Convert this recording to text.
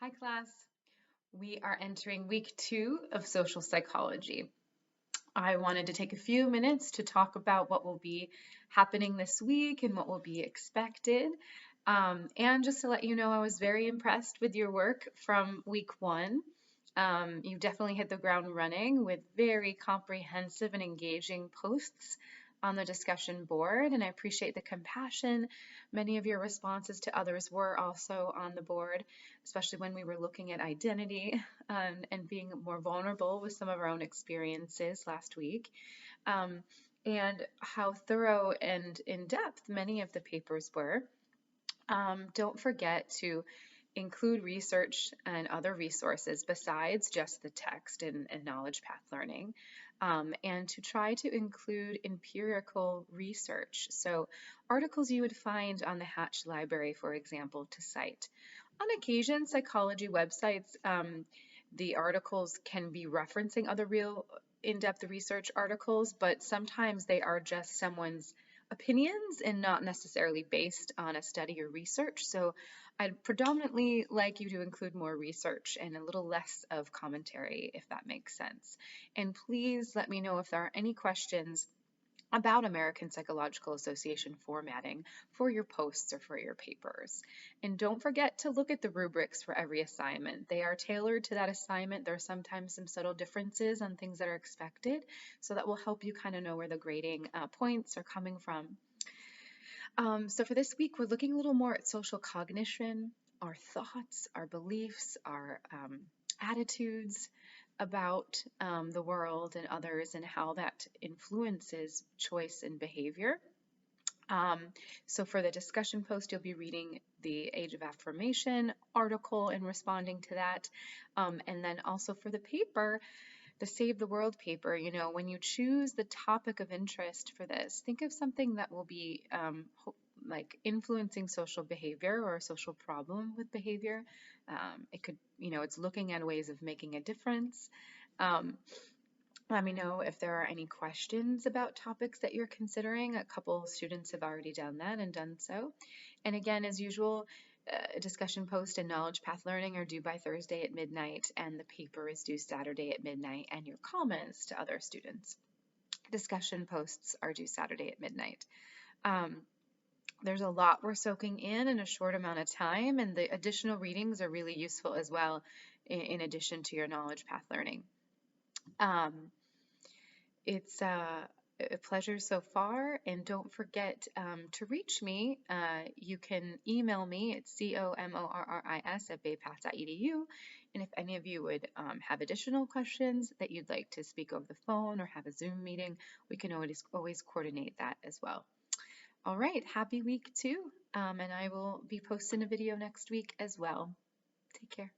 Hi, class. We are entering week 2 of social psychology. I wanted to take a few minutes to talk about what will be happening this week and what will be expected. And just to let you know, I was very impressed with your work from week 1. You definitely hit the ground running with very comprehensive and engaging posts on the discussion board, and I appreciate the compassion. Many of your responses to others were also on the board, especially when we were looking at identity and being more vulnerable with some of our own experiences last week, um, and how thorough and in depth many of the papers were. Don't forget to include research and other resources besides just the text and knowledge path learning, and to try to include empirical research. So articles you would find on the Hatch Library, for example, to cite. On occasion, psychology websites, the articles can be referencing other real in-depth research articles, but sometimes they are just someone's opinions and not necessarily based on a study or research. So I'd predominantly like you to include more research and a little less of commentary, if that makes sense. And please let me know if there are any questions about American Psychological Association formatting for your posts or for your papers. And don't forget to look at the rubrics for every assignment. They are tailored to that assignment. There are sometimes some subtle differences on things that are expected, so that will help you kind of know where the grading points are coming from. So for this week, we're looking a little more at social cognition, our thoughts, our beliefs, our attitudes about the world and others, and how that influences choice and behavior. So for the discussion post, you'll be reading the Age of Affirmation article and responding to that. And then also for the paper, the Save the World paper, when you choose the topic of interest for this, think of something that will be like influencing social behavior or a social problem with behavior. It could, it's looking at ways of making a difference. Um, Let me know if there are any questions about topics that you're considering. A couple students have already done that and done so. And again, as usual, discussion post and knowledge path learning are due by Thursday at midnight, and the paper is due Saturday at midnight, and your comments to other students. Discussion posts are due Saturday at midnight. There's a lot we're soaking in a short amount of time, and the additional readings are really useful as well, in addition to your knowledge path learning. It's a pleasure so far, and don't forget to reach me. You can email me at comorris@baypath.edu, and if any of you would have additional questions that you'd like to speak over the phone or have a Zoom meeting, we can always coordinate that as well. All right, happy week 2, and I will be posting a video next week as well. Take care.